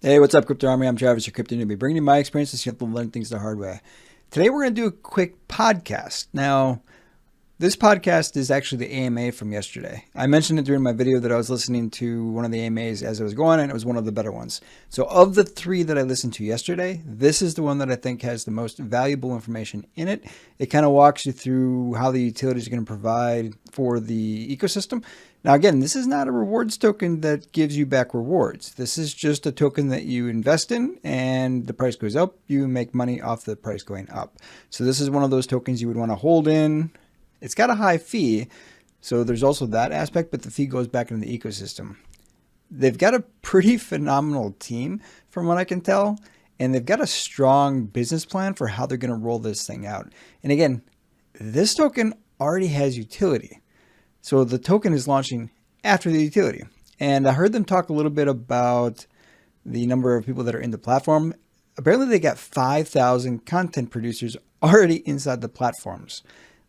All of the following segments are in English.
Hey, what's up, Crypto Army? I'm Travis, your crypto newbie, bringing you my experience to simple learn things the hard way. Today, we're going to do a quick podcast. Now, this podcast is actually the AMA from yesterday. I mentioned it during my video that I was listening to one of the AMAs as I was going, and it was one of the better ones. So, of the three that I listened to yesterday, this is the one that I think has the most valuable information in it. It kind of walks you through how the utilities are going to provide for the ecosystem. Now, again, this is not a rewards token that gives you back rewards. This is just a token that you invest in, and the price goes up. You make money off the price going up. So this is one of those tokens you would want to hold in. It's got a high fee, so there's also that aspect, but the fee goes back into the ecosystem. They've got a pretty phenomenal team, from what I can tell, and they've got a strong business plan for how they're going to roll this thing out. And again, this token already has utility. So the token is launching after the utility. And I heard them talk a little bit about the number of people that are in the platform. Apparently they got 5,000 content producers already inside the platforms.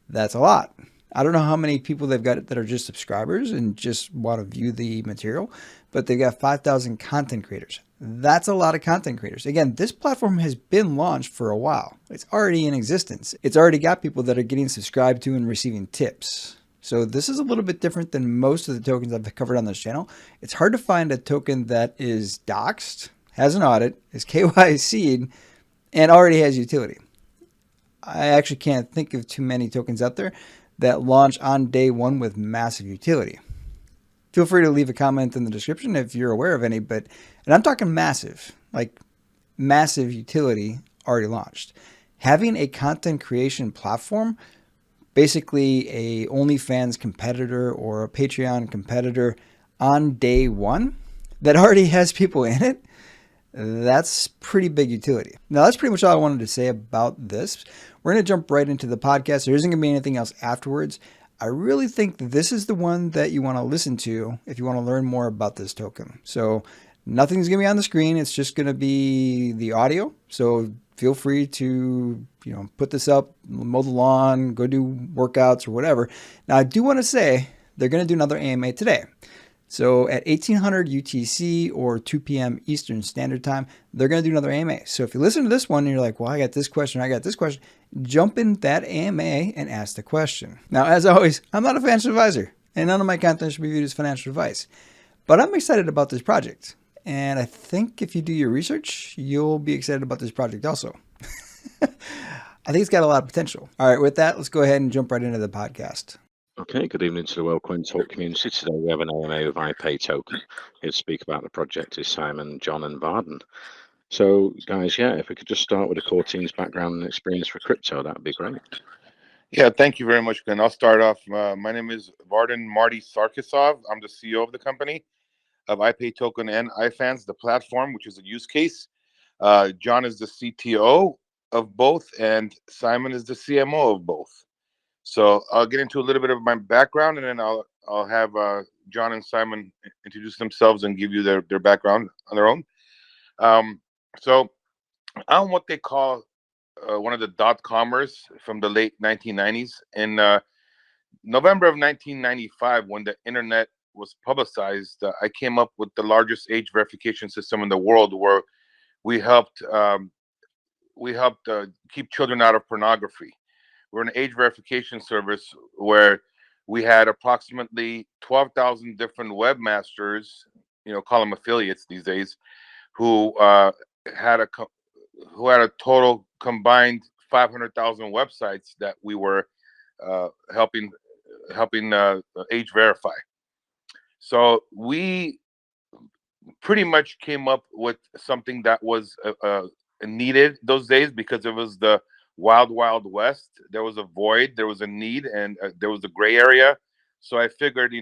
That's a lot. I don't know how many people they've got that are just subscribers and just want to view the material, but they've got 5,000 content creators. That's a lot of content creators. Again, this platform has been launched for a while. It's already in existence. It's already got people that are getting subscribed to and receiving tips. So this is a little bit different than most of the tokens I've covered on this channel. It's hard to find a token that is doxed, has an audit, is KYC'd, and already has utility. I actually can't think of too many tokens out there that launch on day one with massive utility. Feel free to leave a comment in the description if you're aware of any, and I'm talking massive, like massive utility already launched. Having a content creation platform, basically a OnlyFans competitor or a Patreon competitor on day one that already has people in it, that's pretty big utility. Now, that's pretty much all I wanted to say about this. We're going to jump right into the podcast. There isn't going to be anything else afterwards. I really think this is the one that you want to listen to if you want to learn more about this token. So nothing's going to be on the screen. It's just going to be the audio. So feel free to, put this up, mow the lawn, go do workouts or whatever. Now, I do want to say they're going to do another AMA today. So at 1800 UTC or 2 p.m. Eastern Standard Time, they're going to do another AMA. So if you listen to this one and you're like, well, I got this question, jump in that AMA and ask the question. Now, as always, I'm not a financial advisor, and none of my content should be viewed as financial advice. But I'm excited about this project. And I think if you do your research, you'll be excited about this project also. I think it's got a lot of potential. All right, with that, let's go ahead and jump right into the podcast. Okay, good evening to the Wellcoin Talk community. Today we have an AMA with iPay token. Here to speak about the project is Simon, John and Varden. So guys, if we could just start with the core team's background and experience for crypto, that would be great. Yeah, thank you very much, Glenn. I'll start off. My name is Varden Marty Sarkisov. I'm the CEO of the company of iPay token and iFans, the platform, which is a use case. John is the CTO of both, and Simon is the CMO of both. So I'll get into a little bit of my background, and then I'll have John and Simon introduce themselves and give you their background on their own. So I'm what they call one of the dot-commers from the late 1990s. In November of 1995, when the internet was publicized, I came up with the largest age verification system in the world, where we helped keep children out of pornography. We're an age verification service where we had approximately 12,000 different webmasters, call them affiliates these days, who had a total combined 500,000 websites that we were helping age verify. So we pretty much came up with something that was needed those days, because it was the wild west. There was a void, there was a need, and there was a gray area. So I figured,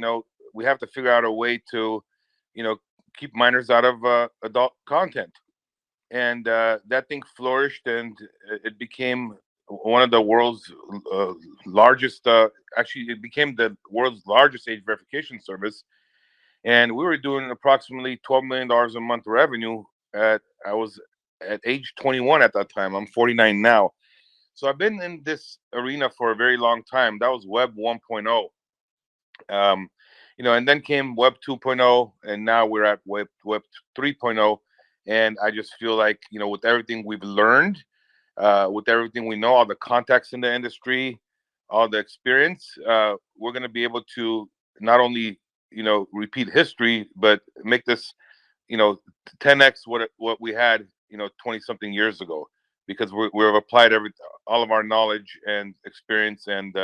we have to figure out a way to, keep minors out of adult content. And that thing flourished, and it became one of the world's largest. Actually, it became the world's largest age verification service. And we were doing approximately $12 million a month revenue. I was at age 21 at that time. I'm 49 now. So I've been in this arena for a very long time. That was Web 1.0. And then came Web 2.0, and now we're at Web 3.0. And I just feel like, with everything we've learned, with everything we know, all the contacts in the industry, all the experience, we're going to be able to not only, repeat history, but make this, 10x what we had, 20 something years ago, because we've applied all of our knowledge and experience and,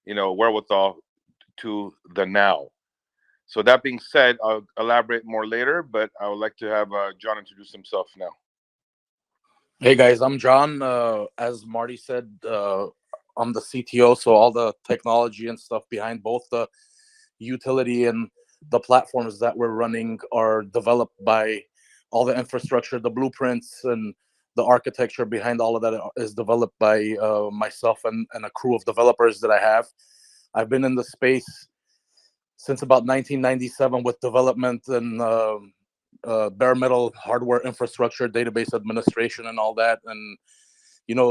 wherewithal to the now. So that being said, I'll elaborate more later, but I would like to have John introduce himself now. Hey guys, I'm John. As Marty said, I'm the CTO, so all the technology and stuff behind both the utility and the platforms that we're running are developed by all the infrastructure, the blueprints, and the architecture behind all of that is developed by myself and a crew of developers that I have. I've been in the space since about 1997 with development and bare metal hardware infrastructure, database administration, and all that. And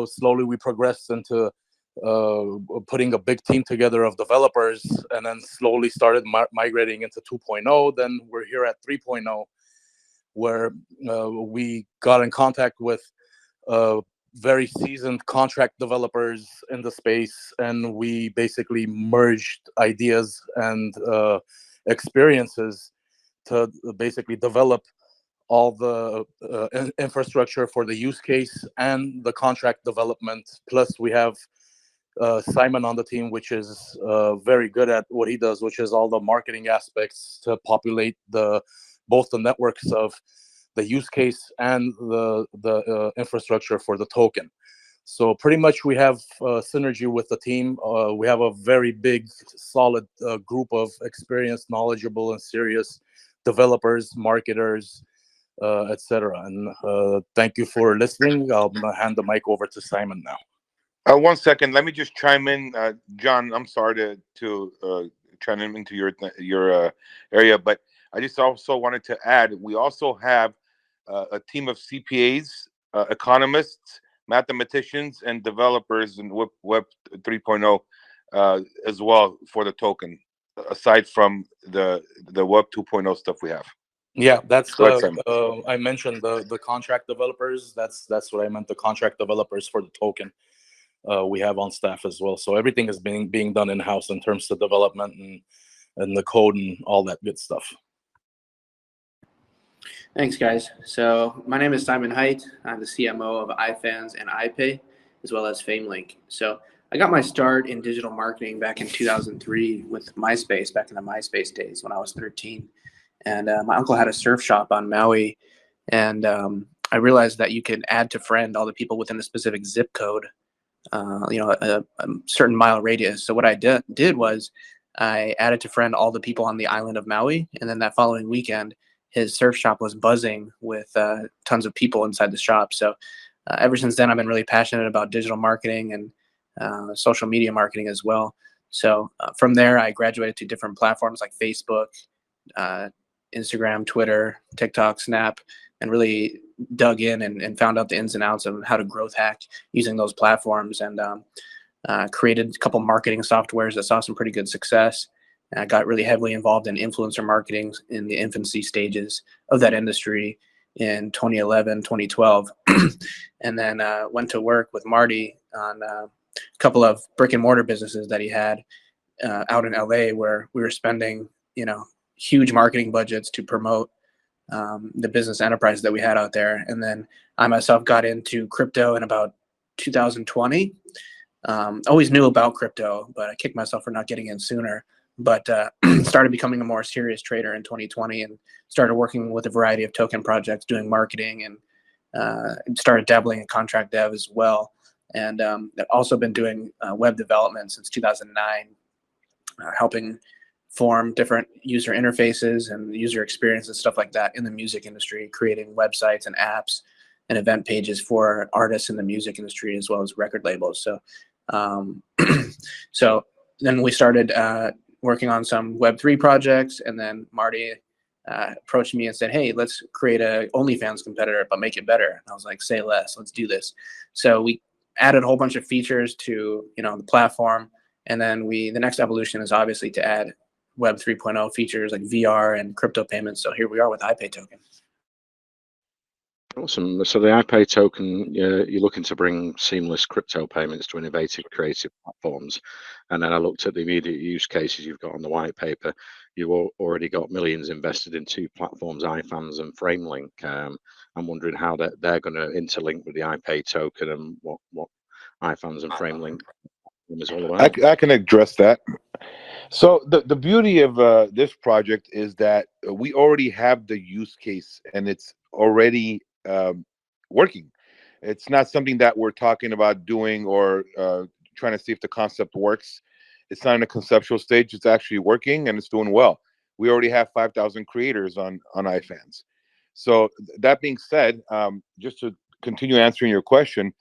slowly we progressed into putting a big team together of developers, and then slowly started migrating into 2.0. Then we're here at 3.0, where we got in contact with very seasoned contract developers in the space, and we basically merged ideas and experiences to basically develop all the infrastructure for the use case and the contract development. Plus, we have Simon on the team, which is very good at what he does, which is all the marketing aspects to populate both the networks of the use case and the infrastructure for the token. So pretty much we have synergy with the team. We have a very big, solid group of experienced, knowledgeable, and serious developers, marketers, etc. And thank you for listening. I'll hand the mic over to Simon now. 1 second, let me just chime in, John. I'm sorry to chime into your area, but I just also wanted to add, we also have a team of CPAs, economists, mathematicians, and developers in Web 3.0 as well for the token, aside from the Web 2.0 stuff we have. Yeah, that's I mentioned the contract developers. That's what I meant. The contract developers for the token we have on staff as well. So everything is being done in house in terms of development and the code and all that good stuff. Thanks, guys. So my name is Simon Height. I'm the CMO of iFans and iPay, as well as FameLink. So I got my start in digital marketing back in 2003 with MySpace, back in the MySpace days when I was 13. And my uncle had a surf shop on Maui. And I realized that you could add to friend all the people within a specific zip code, a certain mile radius. So what I did was I added to friend all the people on the island of Maui. And then that following weekend, his surf shop was buzzing with tons of people inside the shop. So ever since then, I've been really passionate about digital marketing and social media marketing as well. So from there, I graduated to different platforms like Facebook, Instagram, Twitter, TikTok, Snap, and really dug in and found out the ins and outs of how to growth hack using those platforms, and created a couple marketing softwares that saw some pretty good success. I got really heavily involved in influencer marketing in the infancy stages of that industry in 2011, 2012. And then went to work with Marty on a couple of brick and mortar businesses that he had out in LA, where we were spending, huge marketing budgets to promote the business enterprise that we had out there. And then I myself got into crypto in about 2020. Always knew about crypto, but I kicked myself for not getting in sooner. But started becoming a more serious trader in 2020 and started working with a variety of token projects, doing marketing, and started dabbling in contract dev as well. And I've also been doing web development since 2009, helping form different user interfaces and user experience and stuff like that in the music industry, creating websites and apps and event pages for artists in the music industry as well as record labels. So, so then we started working on some Web3 projects, and then Marty approached me and said, "Hey, let's create a OnlyFans competitor, but make it better." And I was like, "Say less, let's do this." So we added a whole bunch of features to the platform, and then the next evolution is obviously to add Web 3.0 features like VR and crypto payments. So here we are with iPay token. Awesome. So the iPay token, you're looking to bring seamless crypto payments to innovative, creative platforms. And then I looked at the immediate use cases you've got on the white paper. You've already got millions invested in two platforms, iFans and FrameLink. I'm wondering how they're going to interlink with the iPay token and what iFans and FrameLink is all about. I can address that. So the beauty of this project is that we already have the use case and it's already working. It's not something that we're talking about doing or trying to see if the concept works. It's not in a conceptual stage. It's actually working and it's doing well. We already have 5,000 creators on iFans. So that being said, just to continue answering your question,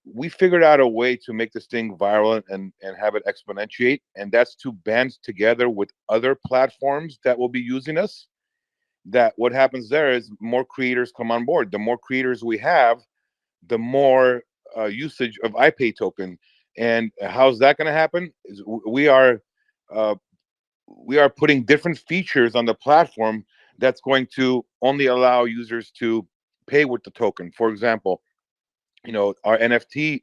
we figured out a way to make this thing viral and have it exponentiate, and that's to band together with other platforms that will be using us. That what happens there is more creators come on board. The more creators we have, the more usage of iPay token. And how's that going to happen? We are putting different features on the platform that's going to only allow users to pay with the token. For example, our NFT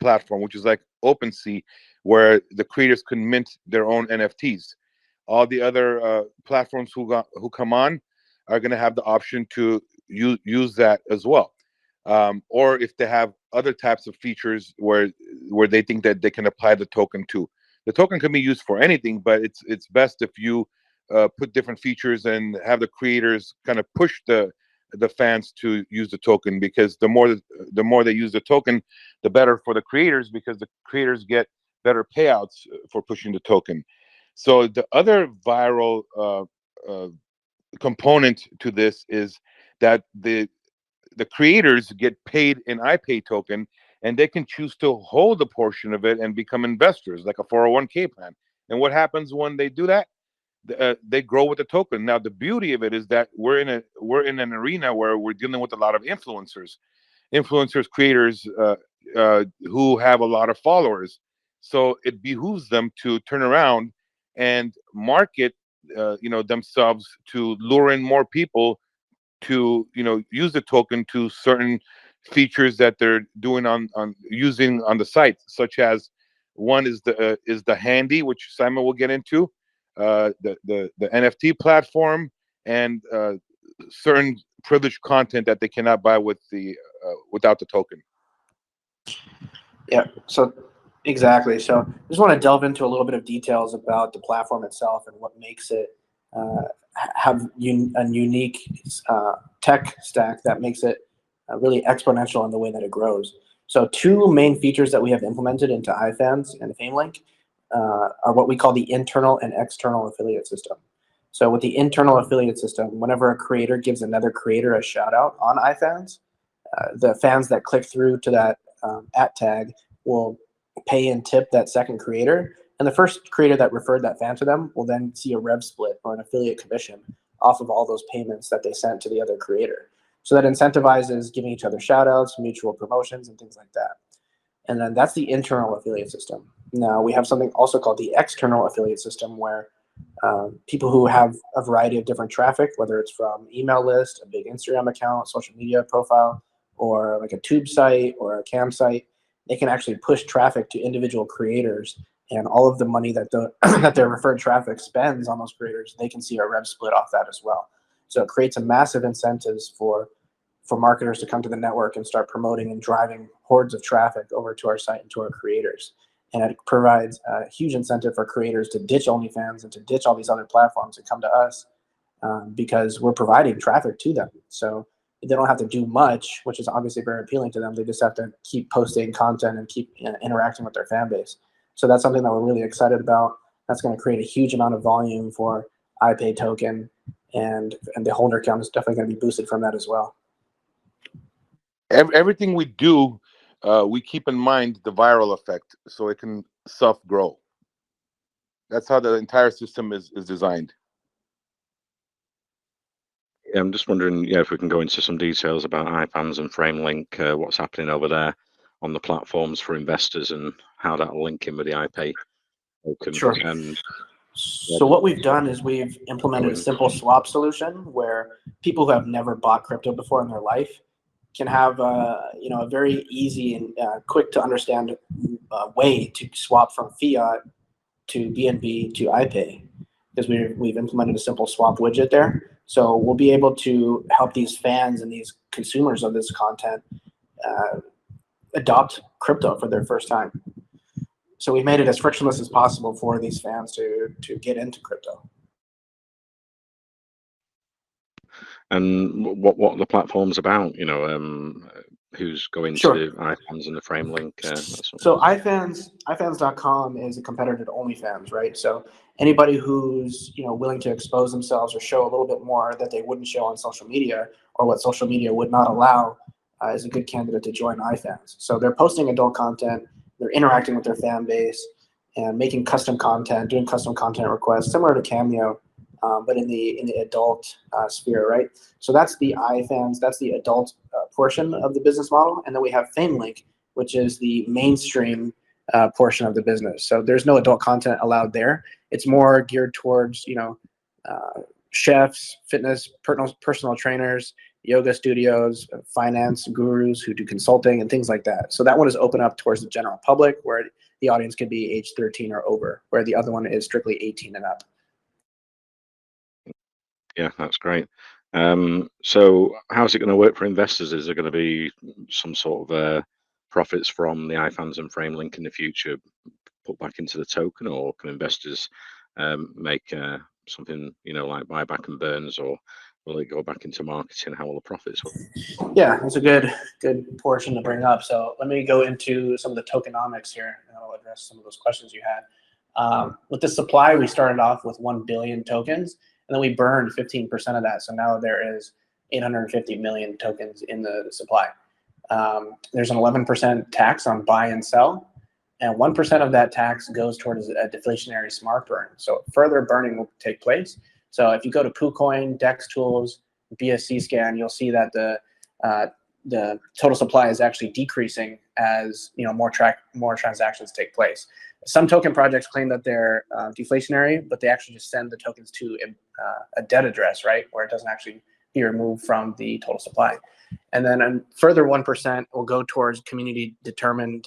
platform, which is like OpenSea, where the creators can mint their own NFTs. All the other platforms who come on are going to have the option to use that as well. Or if they have other types of features where they think that they can apply the token to. The token can be used for anything, but it's best if you put different features and have the creators kind of push the fans to use the token, because the more they use the token, the better for the creators, because the creators get better payouts for pushing the token. So the other viral component to this is that the creators get paid in iPay token, and they can choose to hold a portion of it and become investors, like a 401k plan. And what happens when they do that? They grow with the token. Now, the beauty of it is that we're in an arena where we're dealing with a lot of influencers, creators who have a lot of followers. So it behooves them to turn around and market, themselves to lure in more people to use the token to certain features that they're doing on using on the site, such as one is the handy, which Simon will get into, the NFT platform, and certain privileged content that they cannot buy with without the token. Yeah, so exactly. So I just want to delve into a little bit of details about the platform itself and what makes it have a unique tech stack that makes it really exponential in the way that it grows. So two main features that we have implemented into iFans and FameLink are what we call the internal and external affiliate system. So with the internal affiliate system, whenever a creator gives another creator a shout out on iFans, the fans that click through to that @ tag will pay and tip that second creator. And the first creator that referred that fan to them will then see a rev split or an affiliate commission off of all those payments that they sent to the other creator. So that incentivizes giving each other shout outs, mutual promotions, and things like that. And then that's the internal affiliate system. Now we have something also called the external affiliate system, where people who have a variety of different traffic, whether it's from email list, a big Instagram account, social media profile, or like a tube site or a cam site, they can actually push traffic to individual creators, and all of the money that that their referred traffic spends on those creators, they can see a rev split off that as well. So it creates a massive incentives for marketers to come to the network and start promoting and driving hordes of traffic over to our site and to our creators. And it provides a huge incentive for creators to ditch OnlyFans and to ditch all these other platforms and come to us because we're providing traffic to them. So they don't have to do much, which is obviously very appealing to them. They just have to keep posting content and keep interacting with their fan base. So that's something that we're really excited about. That's going to create a huge amount of volume for iPay token, and the holder count is definitely going to be boosted from that as well. Everything we do, we keep in mind the viral effect, so it can self-grow. That's how the entire system is designed. Yeah, I'm just wondering, if we can go into some details about iFans and FrameLink, what's happening over there on the platforms for investors and how that'll link in with the iPay token. Sure. So what we've done is we've implemented a simple swap solution where people who have never bought crypto before in their life can have a very easy and quick to understand way to swap from fiat to BNB to iPay, because we've implemented a simple swap widget there. So we'll be able to help these fans and these consumers of this content adopt crypto for their first time. So we've made it as frictionless as possible for these fans to get into crypto. And what the platform's about, who's going Sure. to iFans and the Frame Link? So ifans.com is a competitor to OnlyFans, right? So anybody who's willing to expose themselves or show a little bit more that they wouldn't show on social media, or what social media would not allow, is a good candidate to join iFans. So they're posting adult content, they're interacting with their fan base, and making custom content, doing custom content requests, similar to Cameo, but in the adult sphere, right? So that's the iFans, that's the adult portion of the business model, and then we have FameLink, which is the mainstream portion of the business. So there's no adult content allowed there. It's more geared towards chefs, fitness, personal trainers, yoga studios, finance gurus who do consulting and things like that. So that one is open up towards the general public, where the audience could be age 13 or over, where the other one is strictly 18 and up. Yeah, that's great. So how's it going to work for investors? Is there going to be some sort of profits from the iFans and Frame Link in the future put back into the token, or can investors make something like buyback and burns, or will it go back into marketing? How will the profits work? Yeah, that's a good portion to bring up. So let me go into some of the tokenomics here, and I'll address some of those questions you had. With the supply, we started off with 1 billion tokens, and then we burned 15% of that. So now there is 850 million tokens in the supply. There's an 11% tax on buy and sell, and 1% of that tax goes towards a deflationary smart burn. So further burning will take place. So if you go to KuCoin, DEX Tools, BSC Scan, you'll see that the total supply is actually decreasing as more transactions take place. Some token projects claim that they're deflationary, but they actually just send the tokens to a dead address, right, where it doesn't actually be removed from the total supply. And then a further 1% will go towards community-determined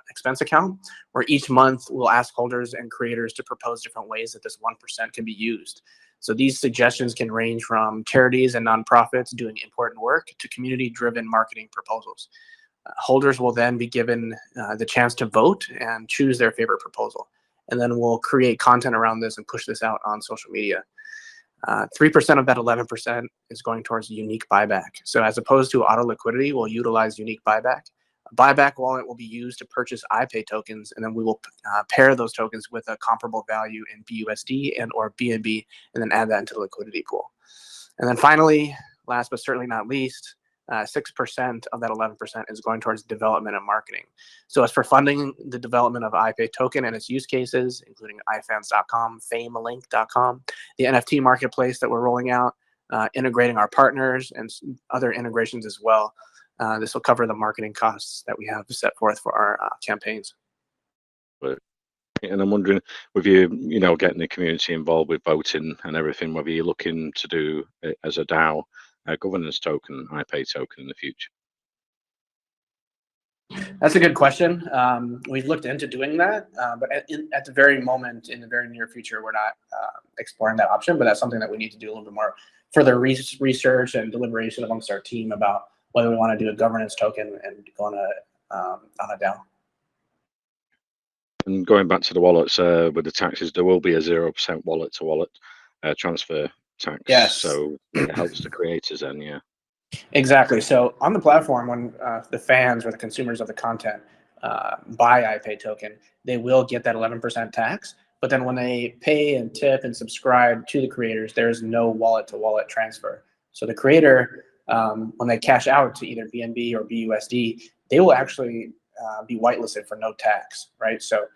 expense account, where each month we'll ask holders and creators to propose different ways that this 1% can be used. So these suggestions can range from charities and nonprofits doing important work to community-driven marketing proposals. Holders will then be given the chance to vote and choose their favorite proposal. And then we'll create content around this and push this out on social media. 3% of that 11% is going towards unique buyback. So as opposed to auto liquidity, we'll utilize unique buyback. A buyback wallet will be used to purchase iPay tokens, and then we will pair those tokens with a comparable value in BUSD and or BNB, and then add that into the liquidity pool. And then finally, last but certainly not least, 6% of that 11% is going towards development and marketing. So as for funding the development of iPay token and its use cases, including ifans.com, famelink.com, the NFT marketplace that we're rolling out, integrating our partners and other integrations as well. This will cover the marketing costs that we have set forth for our campaigns. And I'm wondering, with you, getting the community involved with voting and everything, whether you're looking to do it as a DAO, a governance token, iPay token in the future. That's a good question. We've looked into doing that, but at the very moment, in the very near future, we're not exploring that option. But that's something that we need to do a little bit more further research and deliberation amongst our team about whether we want to do a governance token and go on a DAO. And going back to the wallets, with the taxes, there will be a 0% wallet-to-wallet transfer tax. Yes. So it helps the creators then, yeah. Exactly. So on the platform, when the fans or the consumers of the content buy iPay token, they will get that 11% tax. But then when they pay and tip and subscribe to the creators, there's no wallet-to-wallet transfer. So the creator, when they cash out to either BNB or BUSD, they will actually be whitelisted for no tax, right? So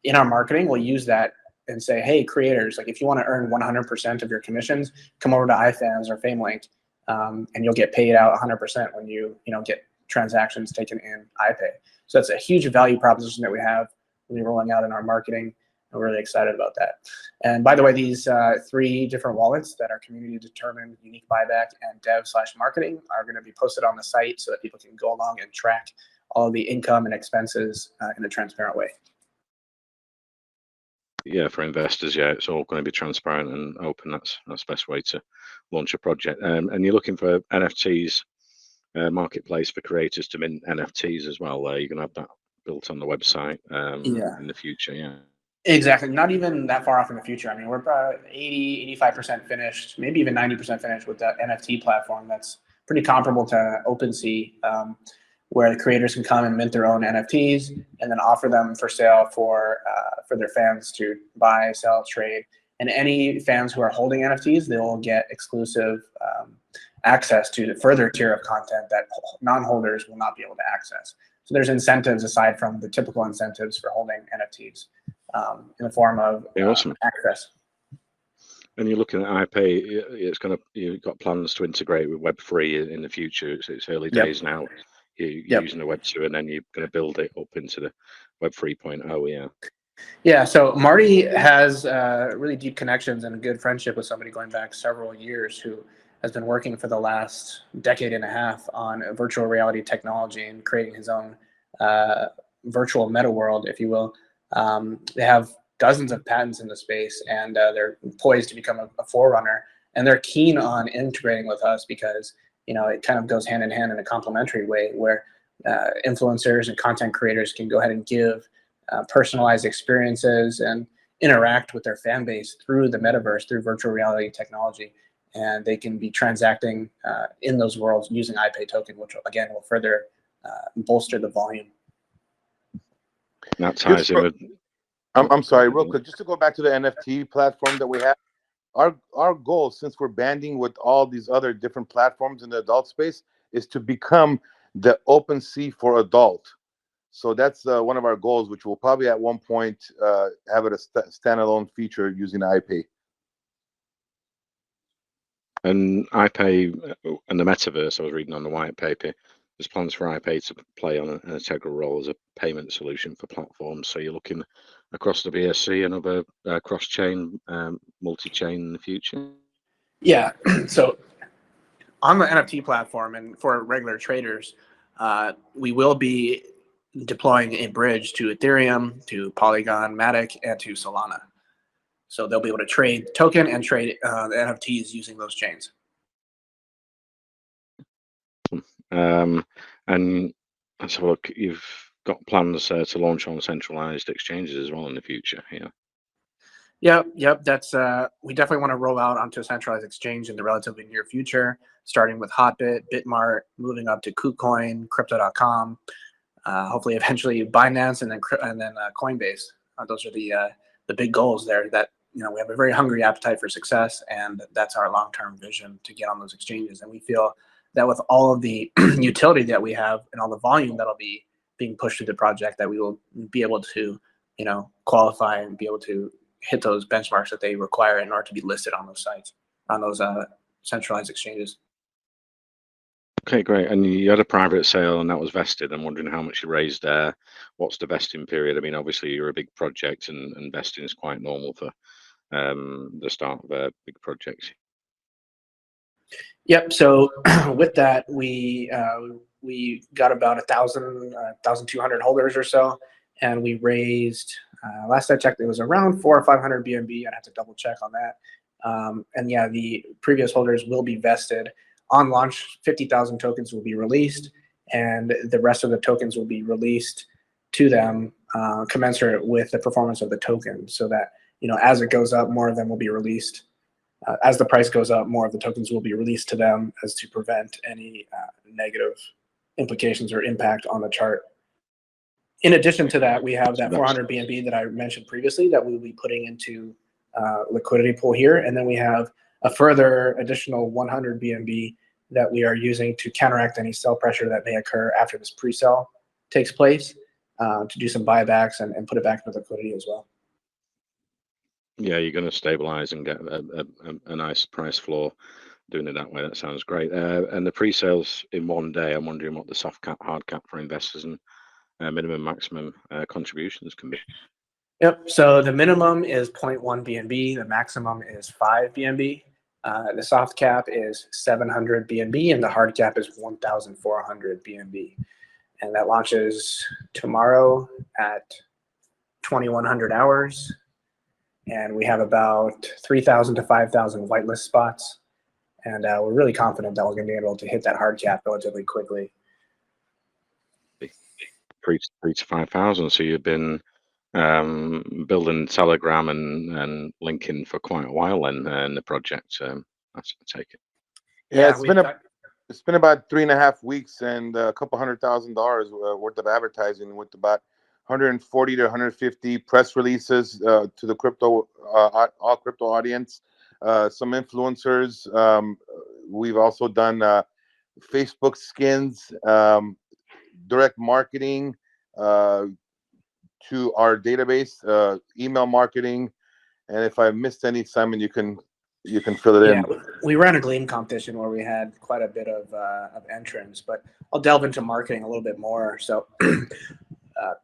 in our marketing, we'll use that and say, hey, creators, like if you want to earn 100% of your commissions, come over to iFans or FameLink, and you'll get paid out 100% when you get transactions taken in iPay. So that's a huge value proposition that we have when we're rolling out in our marketing. we're really excited about that. And by the way, these 3 different wallets that are community determined, unique buyback, and dev/marketing are going to be posted on the site so that people can go along and track all of the income and expenses in a transparent way. Yeah, for investors, yeah, it's all going to be transparent and open. That's the best way to launch a project. And you're looking for NFTs, marketplace for creators to mint NFTs as well. You're going to have that built on the website in the future. Yeah. Exactly. Not even that far off in the future. I mean, we're about 80, 85% finished, maybe even 90% finished with that NFT platform. That's pretty comparable to OpenSea, where the creators can come and mint their own NFTs and then offer them for sale for their fans to buy, sell, trade. And any fans who are holding NFTs, they will get exclusive access to the further tier of content that non-holders will not be able to access. So there's incentives aside from the typical incentives for holding NFTs in the form of awesome access. And you're looking at iPay. You've got plans to integrate with Web3 in the future. It's early days now. You're using the Web 2, and then you're going to build it up into the Web 3.0. Yeah. Yeah. So Marty has really deep connections and a good friendship with somebody going back several years who has been working for the last decade and a half on virtual reality technology and creating his own virtual meta world, if you will. They have dozens of patents in the space, and they're poised to become a forerunner. And they're keen on integrating with us because it kind of goes hand in hand in a complementary way, where influencers and content creators can go ahead and give personalized experiences and interact with their fan base through the metaverse, through virtual reality technology. And they can be transacting in those worlds using iPay token, which again will further bolster the volume. That ties in with. I'm sorry, real quick, just to go back to the NFT platform that we have. Our goal, since we're banding with all these other different platforms in the adult space, is to become the OpenSea for adult. So that's one of our goals, which will probably at one point have it a standalone feature using iPay. And iPay and the metaverse, I was reading on the white paper, there's plans for iPay to play on an integral role as a payment solution for platforms. So you're looking across the BSC and other cross-chain, multi-chain in the future? Yeah. So on the NFT platform and for regular traders, we will be deploying a bridge to Ethereum, to Polygon, Matic, and to Solana. So they'll be able to trade token and trade the NFTs using those chains. And so look, you've got plans to launch on centralized exchanges as well in the future. Yeah. Yep. That's we definitely want to roll out onto a centralized exchange in the relatively near future, starting with Hotbit, Bitmart, moving up to KuCoin, Crypto.com, hopefully eventually Binance, and then Coinbase. Those are the big goals there. That we have a very hungry appetite for success, and that's our long-term vision to get on those exchanges. And we feel that with all of the utility that we have and all the volume that'll be being pushed through the project, that we will be able to qualify and be able to hit those benchmarks that they require in order to be listed on those sites, on those centralized exchanges. Okay, great. And you had a private sale and that was vested. I'm wondering how much you raised there. What's the vesting period? I mean, obviously you're a big project and vesting is quite normal for the start of a big project. Yep. So with that, we got about 1,200 holders or so, and we raised. Last I checked, it was around 400 or 500 BNB. I'd have to double check on that. And yeah, the previous holders will be vested. On launch, 50,000 tokens will be released, and the rest of the tokens will be released to them commensurate with the performance of the token, so that as it goes up, more of them will be released. As the price goes up, more of the tokens will be released to them as to prevent any negative implications or impact on the chart. In addition to that, we have that 400 BNB that I mentioned previously that we will be putting into liquidity pool here. And then we have a further additional 100 BNB that we are using to counteract any sell pressure that may occur after this pre-sale takes place, to do some buybacks and put it back into liquidity as well. Yeah, you're going to stabilize and get a nice price floor doing it that way. That sounds great. And the pre-sales in one day, I'm wondering what the soft cap, hard cap for investors and minimum, maximum contributions can be. Yep. So the minimum is 0.1 BNB. The maximum is 5 BNB. The soft cap is 700 BNB, and the hard cap is 1,400 BNB. And that launches tomorrow at 2100 hours. And we have about 3,000 to 5,000 whitelist spots. And we're really confident that we're going to be able to hit that hard cap relatively quickly. 3 to 5,000. So you've been building Telegram and linking for quite a while then in the project. I take it. Yeah, it's been about 3.5 weeks and a couple $100,000 worth of advertising with about 140 to 150 press releases to the crypto all crypto audience, some influencers. We've also done Facebook skins, direct marketing to our database, email marketing, and if I missed any, Simon, you can fill it in. Yeah, we ran a Gleam competition where we had quite a bit of entrants, but I'll delve into marketing a little bit more. So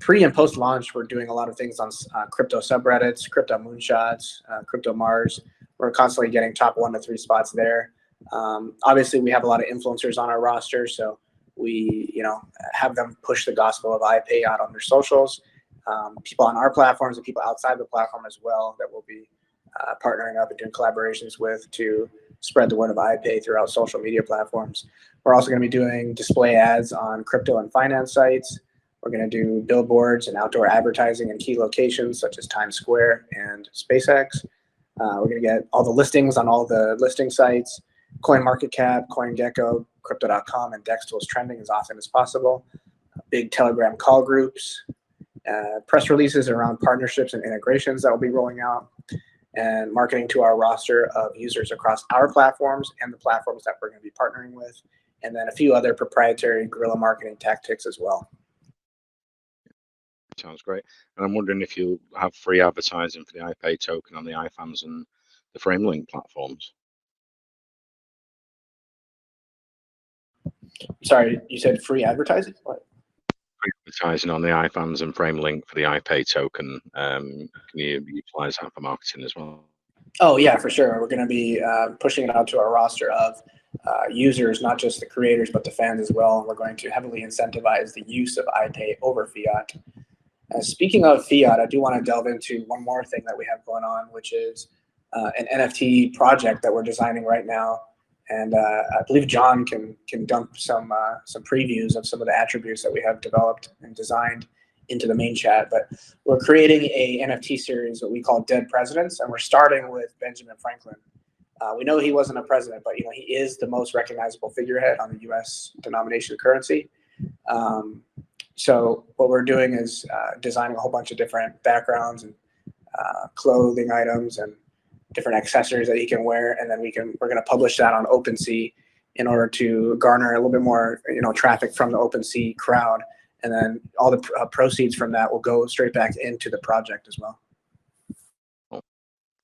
pre and post launch, we're doing a lot of things on crypto subreddits, crypto moonshots, crypto Mars. We're constantly getting top 1 to 3 spots there. Obviously, we have a lot of influencers on our roster, so we have them push the gospel of iPay out on their socials. People on our platforms and people outside the platform as well that we'll be partnering up and doing collaborations with to spread the word of iPay throughout social media platforms. We're also going to be doing display ads on crypto and finance sites. We're going to do billboards and outdoor advertising in key locations such as Times Square and SpaceX. We're going to get all the listings on all the listing sites, CoinMarketCap, CoinGecko, Crypto.com, and DEX tools trending as often as possible. Big Telegram call groups, press releases around partnerships and integrations that will be rolling out, and marketing to our roster of users across our platforms and the platforms that we're going to be partnering with, and then a few other proprietary guerrilla marketing tactics as well. Sounds great. And I'm wondering if you have free advertising for the iPay token on the iFans and the FrameLink platforms. Sorry, you said free advertising? What? Free advertising on the iFans and FrameLink for the iPay token. Can you utilize that for marketing as well? Oh, yeah, for sure. We're going to be pushing it out to our roster of users, not just the creators, but the fans as well. We're going to heavily incentivize the use of iPay over fiat. Speaking of fiat, I do want to delve into one more thing that we have going on, which is an NFT project that we're designing right now. And I believe John can dump some previews of some of the attributes that we have developed and designed into the main chat. But we're creating a NFT series, what we call Dead Presidents, and we're starting with Benjamin Franklin. We know he wasn't a president, but he is the most recognizable figurehead on the U.S. denomination currency. So what we're doing is designing a whole bunch of different backgrounds and clothing items and different accessories that he can wear, and then we're going to publish that on OpenSea in order to garner a little bit more traffic from the OpenSea crowd, and then all the proceeds from that will go straight back into the project as well.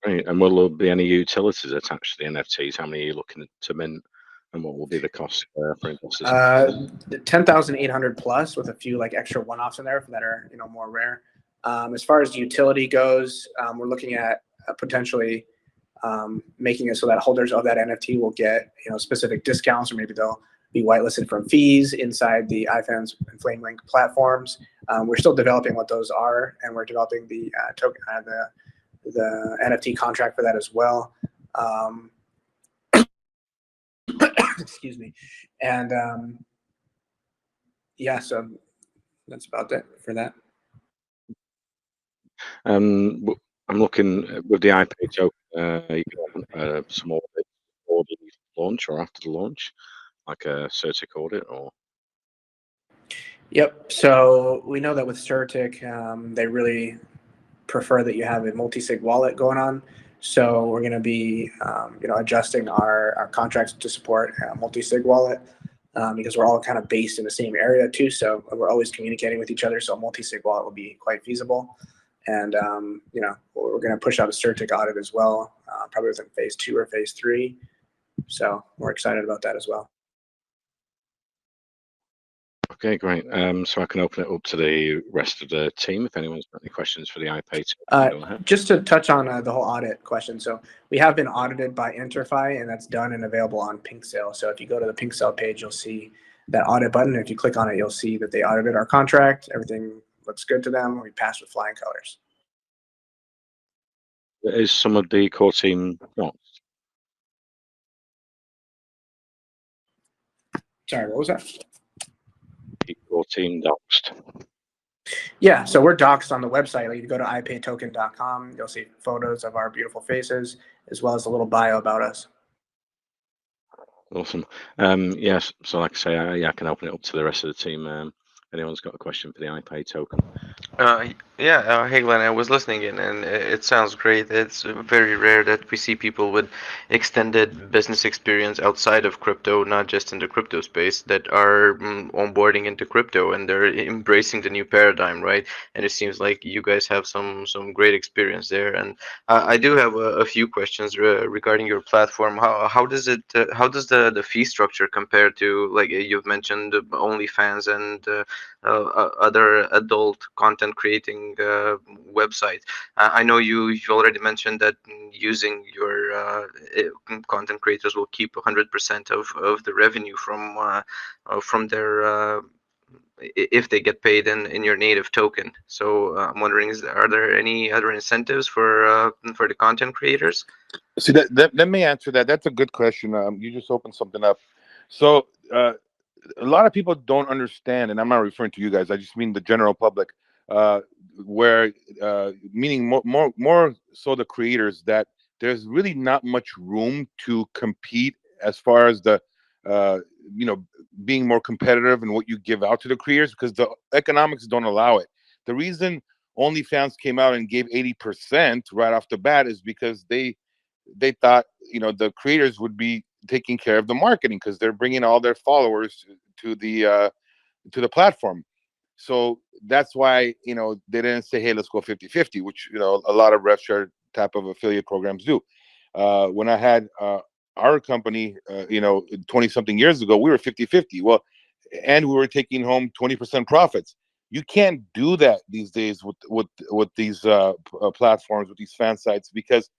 Right. And will there be any utilities attached to the NFTs? How many are you looking to mint, and what will be the cost for investors? 10,800 plus, with a few extra one-offs in there that are more rare. As far as utility goes, we're looking at potentially making it so that holders of that NFT will get specific discounts, or maybe they'll be whitelisted from fees inside the iFans and FlameLink platforms. We're still developing what those are, and we're developing the token, the NFT contract for that as well. Excuse me. And yeah, so that's about it for that. I'm looking with the iPay token. You can have some audit before the launch or after the launch, like a Certic audit, or. Yep. So we know that with Certic, they really prefer that you have a multi-sig wallet going on. So we're going to be, adjusting our contracts to support a multi-sig wallet because we're all kind of based in the same area too. So we're always communicating with each other. So a multi-sig wallet will be quite feasible. And, we're going to push out a Certic audit as well, probably within phase 2 or phase 3. So we're excited about that as well. Okay, great. So I can open it up to the rest of the team if anyone's got any questions for the iPay token. Go ahead. Just to touch on the whole audit question. So we have been audited by Interfi, and that's done and available on Pinksale. So if you go to the Pinksale page, you'll see that audit button. If you click on it, you'll see that they audited our contract. Everything looks good to them. We passed with flying colors. Is some of the core team doxed? Sorry, what was that? The core team doxed. Yeah, so we're doxed on the website. Like, you go to ipaytoken.com, you'll see photos of our beautiful faces, as well as a little bio about us. Awesome. Yes, so like I say, I can open it up to the rest of the team. Anyone's got a question for the iPay token? Hey Glenn, I was listening in, and it sounds great. It's very rare that we see people with extended business experience outside of crypto, not just in the crypto space, that are onboarding into crypto and they're embracing the new paradigm, right? And it seems like you guys have some great experience there. And I do have a few questions regarding your platform. How does the fee structure compare to, like you've mentioned, OnlyFans and other adult content creating websites? I know you've already mentioned that using your content creators will keep 100% of the revenue from their if they get paid in your native token. So I'm wondering, are there any other incentives for the content creators? See, let me answer that. That's a good question. You just opened something up. So a lot of people don't understand, and I'm not referring to you guys, I just mean the general public, where meaning more so the creators, that there's really not much room to compete as far as the being more competitive in what you give out to the creators, because the economics don't allow it. The reason OnlyFans came out and gave 80% right off the bat is because they thought the creators would be taking care of the marketing, because they're bringing all their followers to the platform. So that's why they didn't say, hey, let's go 50-50, which a lot of rev share type of affiliate programs do. When I had our company 20 something years ago, we were 50-50. Well, and we were taking home 20% profits. You can't do that these days with these platforms, with these fan sites, because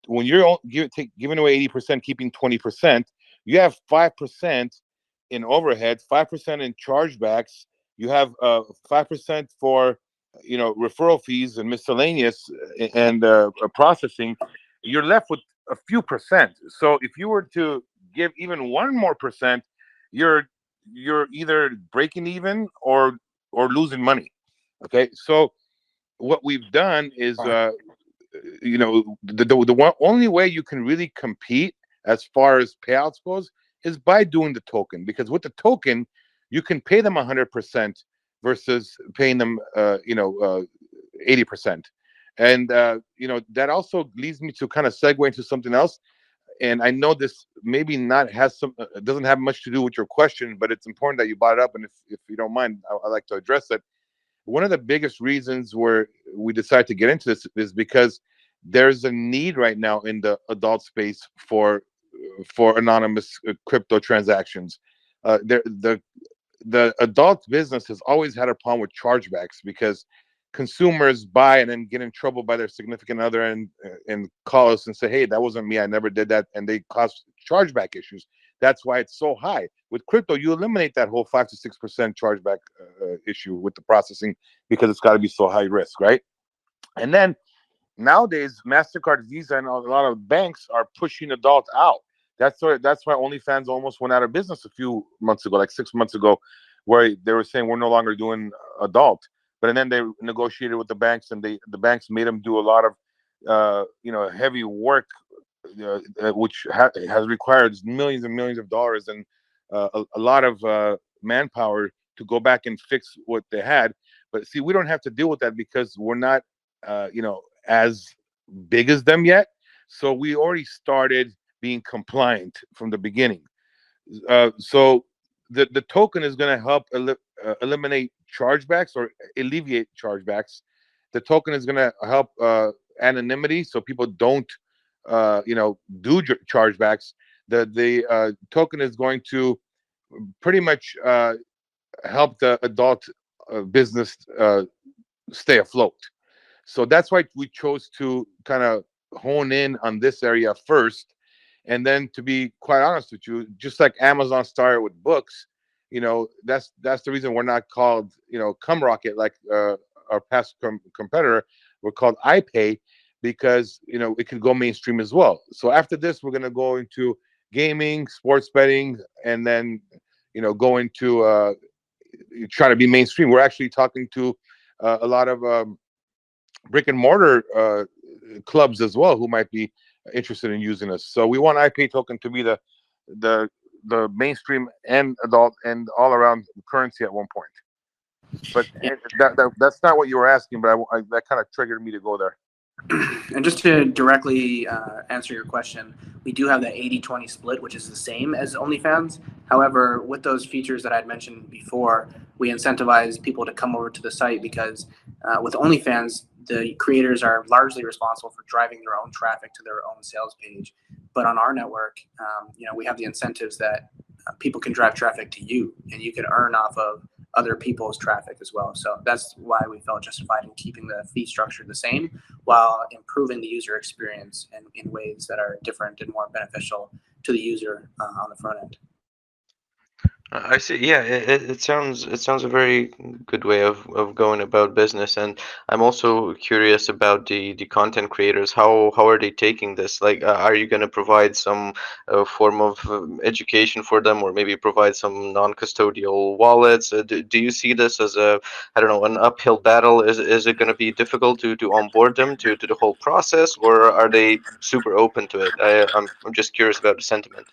when you're giving away 80%, keeping 20%, you have 5% in overhead, 5% in chargebacks. You have 5% for referral fees and miscellaneous and processing. You're left with a few percent. So if you were to give even 1 more percent, you're either breaking even or losing money. Okay, so what we've done is the only way you can really compete as far as payouts goes is by doing the token, because with the token you can pay them 100% versus paying them 80%. And that also leads me to kind of segue into something else. And I know this maybe not has some doesn't have much to do with your question, but it's important that you brought it up, and if you don't mind, I'd like to address it. One of the biggest reasons where we decided to get into this is because there's a need right now in the adult space for anonymous crypto transactions. The adult business has always had a problem with chargebacks, because consumers buy and then get in trouble by their significant other and call us and say, hey, that wasn't me, I never did that, and they cause chargeback issues. That's why it's so high. With crypto, you eliminate that whole 5 to 6% chargeback issue with the processing, because it's got to be so high risk, right? And then nowadays, MasterCard, Visa, and a lot of banks are pushing adult out. That's why OnlyFans almost went out of business a few months ago, like 6 months ago, where they were saying we're no longer doing adult. But then they negotiated with the banks, and the banks made them do a lot of heavy work, which has required millions and millions of dollars and a lot of manpower to go back and fix what they had. But see, we don't have to deal with that because we're not as big as them yet. So we already started being compliant from the beginning. So the token is going to help eliminate chargebacks or alleviate chargebacks. The token is going to help anonymity, so people don't do chargebacks. The token is going to pretty much help the adult business stay afloat. So that's why we chose to kind of hone in on this area first. And then, to be quite honest with you, just like Amazon started with books, that's the reason we're not called, CumRocket like our past competitor. We're called iPay because it can go mainstream as well. So after this, we're gonna go into gaming, sports betting, and then go into try to be mainstream. We're actually talking to a lot of brick and mortar clubs as well who might be interested in using us. So we want iPay token to be the mainstream and adult and all around currency at one point. But that's not what you were asking, but that kind of triggered me to go there. And just to directly answer your question, we do have the 80-20 split, which is the same as OnlyFans. However, with those features that I'd mentioned before, we incentivize people to come over to the site because with OnlyFans, the creators are largely responsible for driving their own traffic to their own sales page. But on our network, we have the incentives that people can drive traffic to you, and you can earn off of other people's traffic as well. So that's why we felt justified in keeping the fee structure the same while improving the user experience in ways that are different and more beneficial to the user on the front end. I see. Yeah, it sounds a very good way of going about business, and I'm also curious about the content creators. How are they taking this? Like, are you going to provide some form of education for them, or maybe provide some non-custodial wallets? Do you see this as I don't know, an uphill battle? Is it going to be difficult to onboard them to the whole process, or are they super open to it? I'm just curious about the sentiment.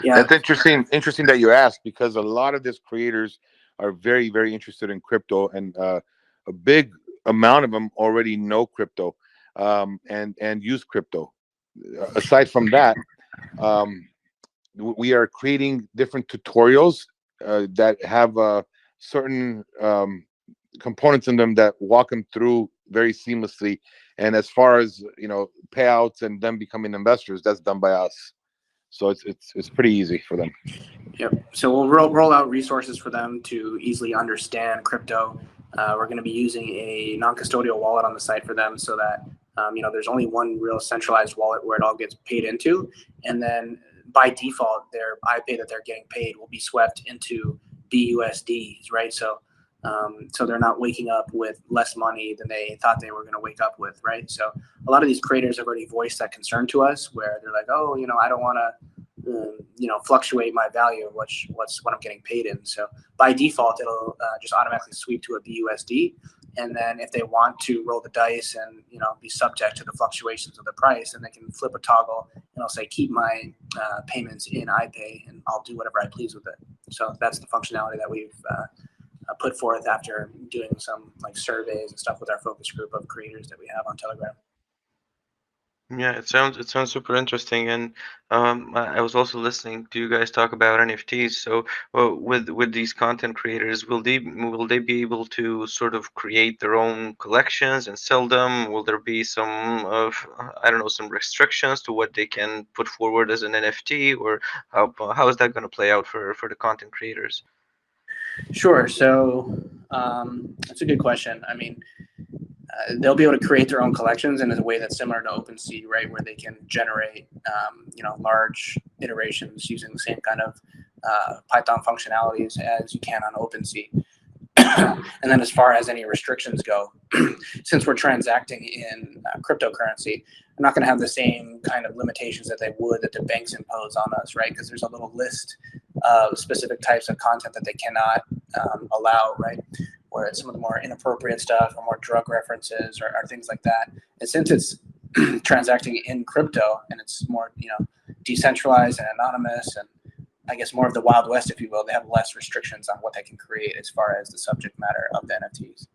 Yeah, That's interesting that you asked, because a lot of these creators are very, very interested in crypto, and a big amount of them already know crypto and use crypto. Aside from that, we are creating different tutorials that have certain components in them that walk them through very seamlessly. And as far as payouts and them becoming investors, that's done by us. So it's pretty easy for them. Yep. So we'll roll out resources for them to easily understand crypto. We're going to be using a non-custodial wallet on the site for them, so that there's only one real centralized wallet where it all gets paid into, and then by default, their iPay that they're getting paid will be swept into BUSDs, right? So they're not waking up with less money than they thought they were going to wake up with, right? So a lot of these creators have already voiced that concern to us, where they're like, oh, I don't want to, fluctuate my value of what I'm getting paid in. So by default, it'll just automatically sweep to a BUSD. And then if they want to roll the dice and, be subject to the fluctuations of the price, then they can flip a toggle and I'll say, keep my payments in iPay and I'll do whatever I please with it. So that's the functionality that we've put forth after doing some surveys and stuff with our focus group of creators that we have on Telegram. Yeah, it sounds super interesting, and I was also listening to you guys talk about NFTs. So, with these content creators, will they be able to sort of create their own collections and sell them? Will there be some I don't know, some restrictions to what they can put forward as an NFT, or how is that going to play out for the content creators? Sure. So that's a good question. I mean, they'll be able to create their own collections in a way that's similar to OpenSea, right? Where they can generate, large iterations using the same kind of Python functionalities as you can on OpenSea. And then as far as any restrictions go, since we're transacting in cryptocurrency, we're not going to have the same kind of limitations that the banks impose on us, right? Because there's a little list of specific types of content that they cannot allow, right? Where it's some of the more inappropriate stuff or more drug references or things like that. And since it's transacting in crypto and it's more, decentralized and anonymous and I guess more of the Wild West, if you will, they have less restrictions on what they can create as far as the subject matter of the NFTs.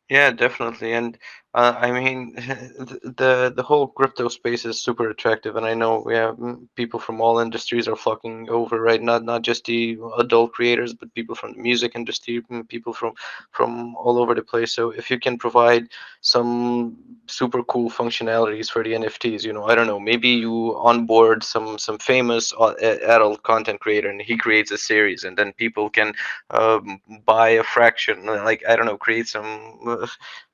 Yeah, definitely. And I mean, the whole crypto space is super attractive, and I know we have people from all industries are flocking over, right? Not just the adult creators, but people from the music industry, people from all over the place. So if you can provide some super cool functionalities for the NFTs, I don't know, maybe you onboard some famous adult content creator, and he creates a series, and then people can buy a fraction, like I don't know, create some.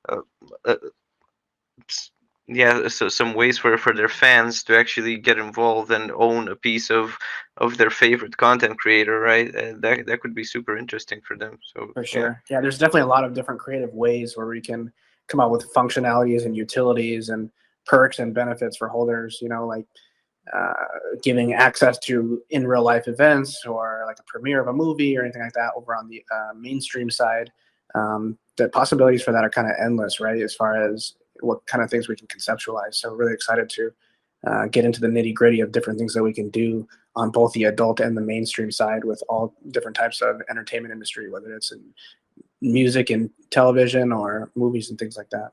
Uh, uh, yeah, so some ways for their fans to actually get involved and own a piece of their favorite content creator, right? And that could be super interesting for them. So For sure. Yeah, there's definitely a lot of different creative ways where we can come out with functionalities and utilities and perks and benefits for holders, like uh, giving access to in real life events or like a premiere of a movie or anything like that over on the mainstream side. The possibilities for that are kind of endless, right? As far as what kind of things we can conceptualize. So really excited to get into the nitty gritty of different things that we can do on both the adult and the mainstream side with all different types of entertainment industry, whether it's in music and television or movies and things like that.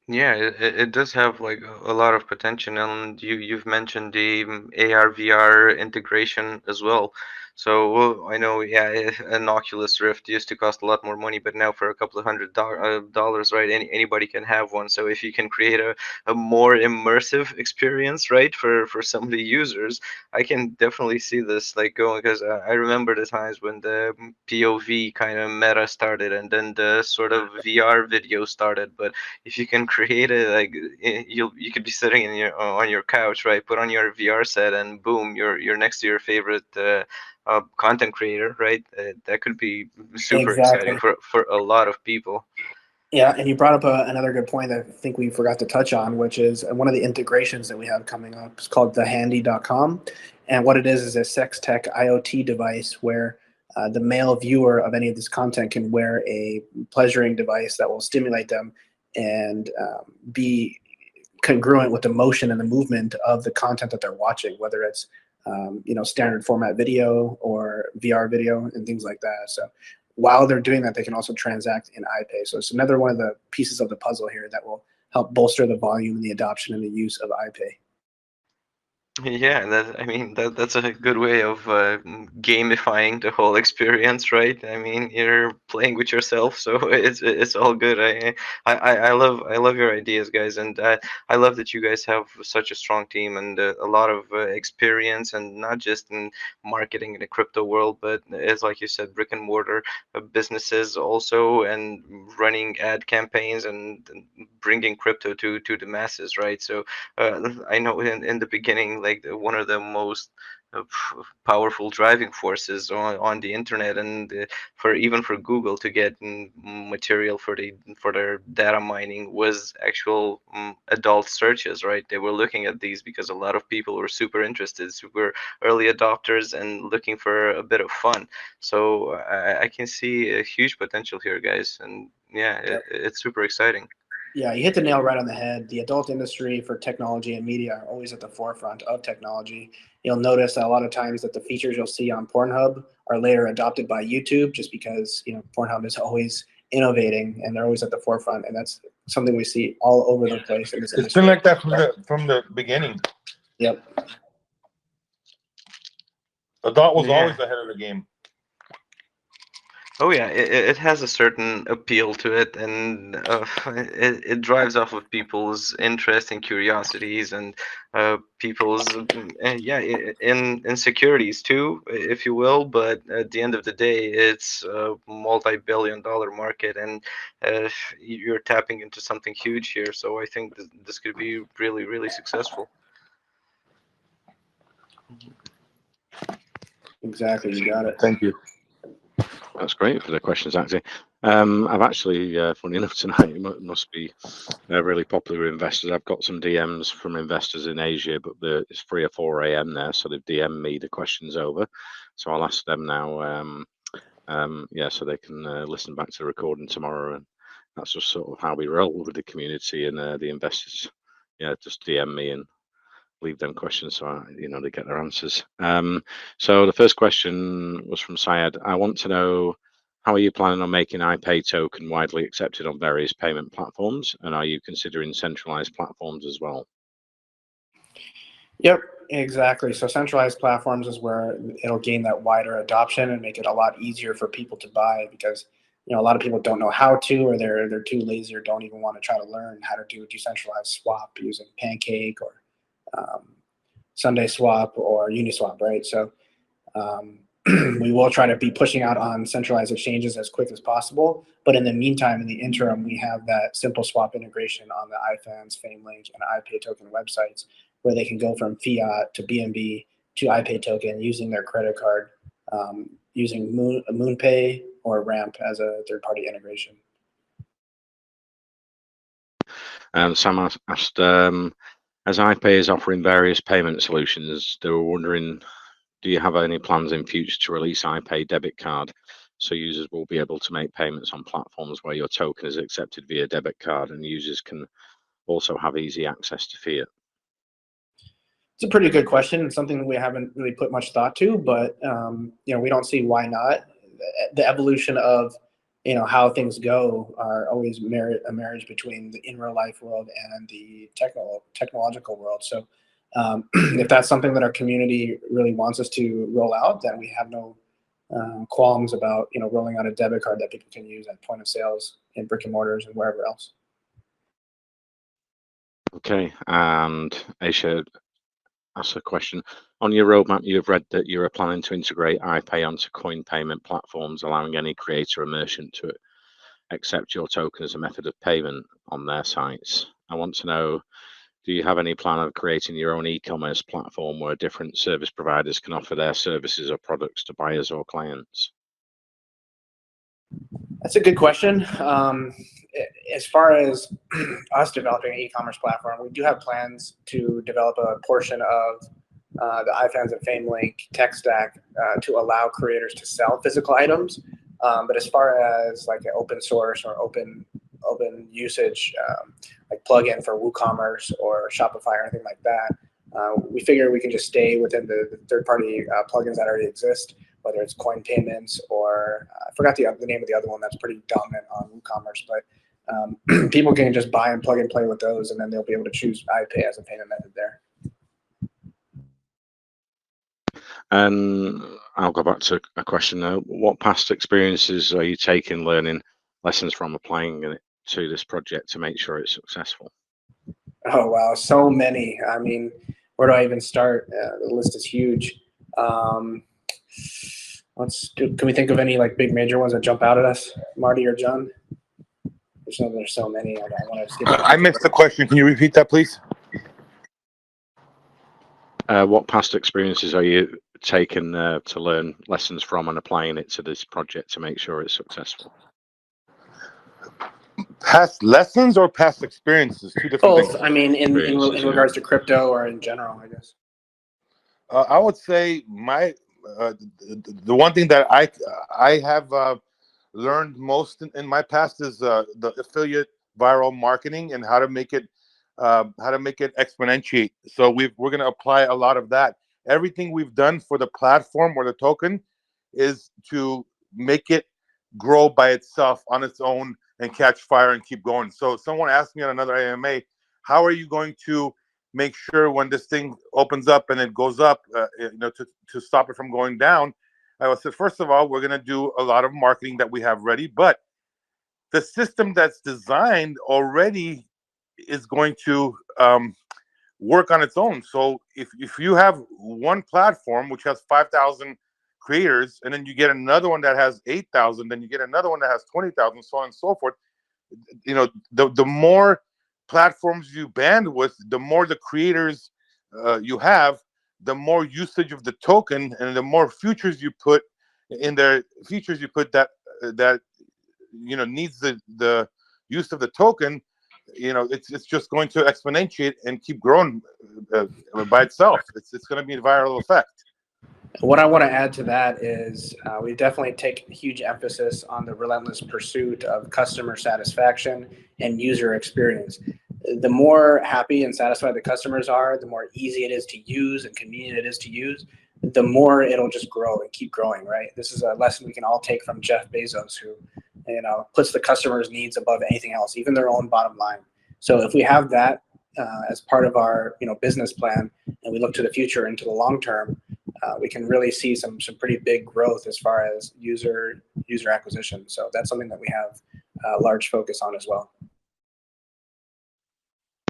yeah, it does have like a lot of potential, and you've mentioned the AR VR integration as well. So I know, yeah, an Oculus Rift used to cost a lot more money, but now for a couple of $100, right? Anybody can have one. So if you can create a more immersive experience, right, for some of the users, I can definitely see this like going, because I remember the times when the POV kind of meta started, and then the sort of VR video started, but if you can create it, like you could be sitting in your on your couch, right? Put on your VR set, and boom, you're next to your favorite content creator, right? That could be super exciting Exactly. for a lot of people. Yeah, and you brought up another good point that I think we forgot to touch on, which is one of the integrations that we have coming up. It's called thehandy.com. And what it is a sex tech IoT device where the male viewer of any of this content can wear a pleasuring device that will stimulate them and be congruent with the motion and the movement of the content that they're watching, whether it's standard format video or VR video and things like that. So while they're doing that, they can also transact in iPay. So it's another one of the pieces of the puzzle here that will help bolster the volume and the adoption and the use of iPay. Yeah, I mean that's a good way of gamifying the whole experience, right? I mean, you're playing with yourself, so it's all good. I love your ideas, guys, and I love that you guys have such a strong team and a lot of experience, and not just in marketing in the crypto world, but as like you said, brick and mortar businesses also, and running ad campaigns and bringing crypto to the masses, right? So I know in the beginning, like one of the most powerful driving forces on the internet, and for even for Google to get material for their data mining was actual adult searches, right? They were looking at these because a lot of people were super interested, super early adopters, and looking for a bit of fun. So I can see a huge potential here, guys, and yeah, it's super exciting. Yeah, you hit the nail right on the head. The adult industry for technology and media are always at the forefront of technology. You'll notice that a lot of times that the features you'll see on Pornhub are later adopted by YouTube, just because Pornhub is always innovating and they're always at the forefront, and that's something we see all over the place in this industry. It's been like that from the beginning. Yep. Adult was Yeah. always ahead of the game. Oh yeah, it has a certain appeal to it, and it drives off of people's interest and curiosities, and people's yeah, insecurities too, if you will. But at the end of the day, it's a multi-billion-dollar market, and you're tapping into something huge here. So I think this could be really, really successful. Exactly, you got it. Thank you. That's great for the questions, actually. I've actually, funny enough, tonight, it must be really popular with investors. I've got some DMs from investors in Asia, but it's 3 or 4 a.m. there, so they've DM'd me the questions over. So I'll ask them now, yeah, so they can listen back to the recording tomorrow. And that's just sort of how we roll with the community and the investors. Yeah, just DM me and leave them questions so they get their answers. So the first question was from Syed. I want to know How are you planning on making iPay token widely accepted on various payment platforms? And are you considering centralized platforms as well? Yep, exactly. So centralized platforms is where it'll gain that wider adoption and make it a lot easier for people to buy, because a lot of people don't know how to, or they're too lazy, or don't even want to try to learn how to do a decentralized swap using Pancake or Sunday Swap or Uniswap, right? So we will try to be pushing out on centralized exchanges as quick as possible. But in the meantime, in the interim, we have that simple swap integration on the iFans, FameLink, and iPay token websites, where they can go from fiat to BNB to iPay token using their credit card, using MoonPay or Ramp as a third-party integration. Sam asked, as iPay is offering various payment solutions, they were wondering, do you have any plans in future to release iPay debit card so users will be able to make payments on platforms where your token is accepted via debit card, and users can also have easy access to fiat? It's a pretty good question, and something that we haven't really put much thought to, but we don't see why not. The evolution of how things go are always a marriage between the in real life world and the technological world. So if that's something that our community really wants us to roll out, then we have no qualms about rolling out a debit card that people can use at point of sales in brick and mortars and wherever else. Okay, and Aisha asked a question. On your roadmap, you have read that you are planning to integrate iPay onto coin payment platforms, allowing any creator or merchant to accept your token as a method of payment on their sites. I want to know, do you have any plan of creating your own e-commerce platform where different service providers can offer their services or products to buyers or clients? That's a good question. As far as us developing an e-commerce platform, we do have plans to develop a portion of the iFans and FameLink tech stack to allow creators to sell physical items. But as far as like an open source or open usage, like plugin for WooCommerce or Shopify or anything like that, we figure we can just stay within the third-party plugins that already exist, whether it's coin payments or I forgot the name of the other one that's pretty dominant on WooCommerce, but people can just buy and plug and play with those, and then they'll be able to choose iPay as a payment method there. And I'll go back to a question now. What past experiences are you taking, learning lessons from, applying it to this project to make sure it's successful? Oh, wow. So many. I mean, where do I even start? The list is huge. Can we think of any like big major ones that jump out at us, Marty or John? There's so many. I don't want to skip. I missed the question. Can you repeat that, please? What past experiences are you taking to learn lessons from and applying it to this project to make sure it's successful? Past lessons or past experiences? Two different Both. things. I mean, in regards to crypto or in general, I guess. I would say the one thing that I have learned most in my past is the affiliate viral marketing and how to make it exponentiate. So we're going to apply a lot of that. Everything we've done for the platform or the token is to make it grow by itself on its own and catch fire and keep going. So someone asked me on another AMA, how are you going to make sure when this thing opens up and it goes up, to stop it from going down? I said, first of all, we're going to do a lot of marketing that we have ready, but the system that's designed already is going to work on its own. So if you have one platform which has 5,000 creators, and then you get another one that has 8,000, then you get another one that has 20,000, so on and so forth. The more platforms you bandwidth, the more the creators you have, the more usage of the token, and the more features you put in there, that needs the use of the token. It's just going to exponentiate and keep growing by itself. It's going to be a viral effect. What I want to add to that is we definitely take huge emphasis on the relentless pursuit of customer satisfaction and user experience. The more happy and satisfied the customers are, the more easy it is to use and convenient it is to use, the more it'll just grow and keep growing, right? This is a lesson we can all take from Jeff Bezos, who, puts the customer's needs above anything else, even their own bottom line. So if we have that as part of our, business plan, and we look to the future into the long term, we can really see some pretty big growth as far as user acquisition. So that's something that we have a large focus on as well.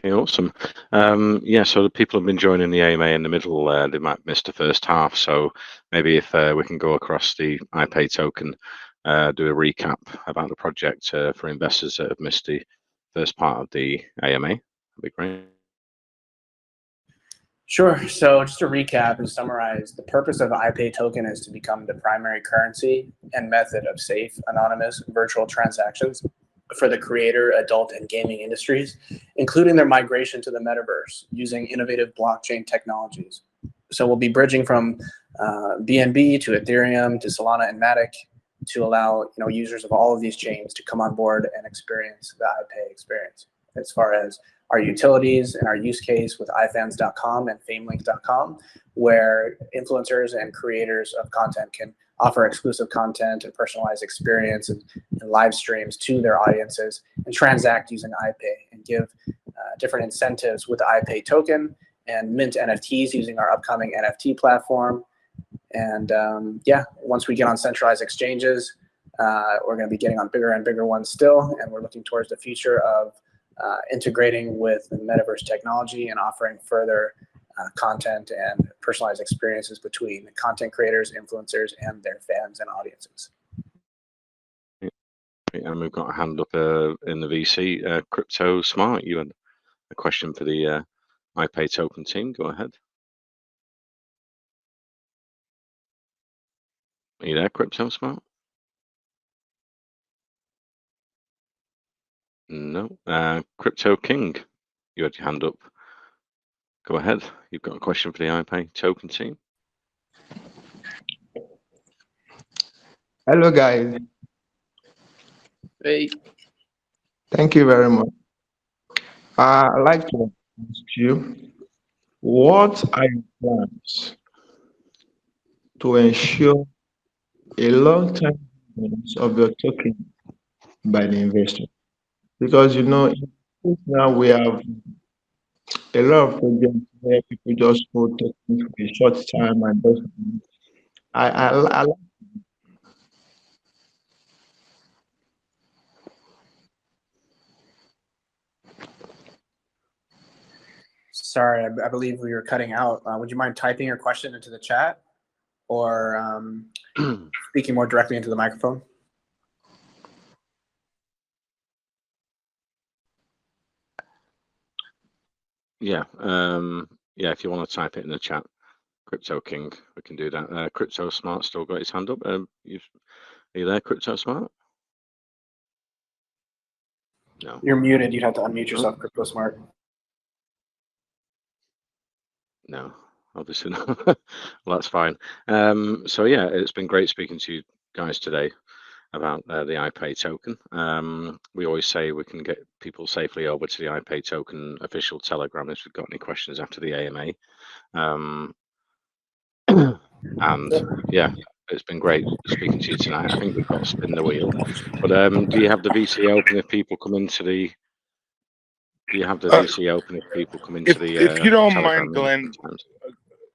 Okay, awesome. So the people have been joining the AMA in the middle. They might miss the first half, so maybe if we can go across the iPay token, do a recap about the project for investors that have missed the first part of the AMA, that'd be great. Sure. So just to recap and summarize, the purpose of iPay token is to become the primary currency and method of safe, anonymous virtual transactions for the creator, adult, and gaming industries, including their migration to the metaverse using innovative blockchain technologies. So we'll be bridging from BNB to Ethereum to Solana and Matic to allow users of all of these chains to come on board and experience the iPay experience. As far as our utilities and our use case with ifans.com and famelink.com, where influencers and creators of content can offer exclusive content and personalized experience and live streams to their audiences and transact using iPay and give different incentives with the iPay token and mint NFTs using our upcoming NFT platform. And once we get on centralized exchanges, we're going to be getting on bigger and bigger ones still. And we're looking towards the future of integrating with the metaverse technology and offering further content and personalized experiences between the content creators, influencers, and their fans and audiences. And we've got a hand up in the VC. Crypto Smart, you had a question for the iPay token team. Go ahead. Are you there, Crypto Smart? No. Crypto King, you had your hand up. Go ahead. You've got a question for the iPay token team. Hello, guys. Hey. Thank you very much. I'd like to ask you, what are your plans to ensure a long-term use of your token by the investor? Because now we have a lot of projects where people just hold tokens for a short time and just I Sorry, I believe we were cutting out. Would you mind typing your question into the chat or speaking more directly into the microphone? Yeah. If you want to type it in the chat, Crypto King, we can do that. Crypto Smart still got his hand up. Are you there, Crypto Smart? No. You're muted. You'd have to unmute yourself, Crypto Smart. No, obviously not. Well, that's fine. It's been great speaking to you guys today about the iPay token. We always say we can get people safely over to the iPay token official Telegram if we've got any questions after the AMA. It's been great speaking to you tonight. I think we've got to spin the wheel. But do you have the VC open if people come into the? Do you have the VC open if people come into the? If you don't Telegram mind, Glenn,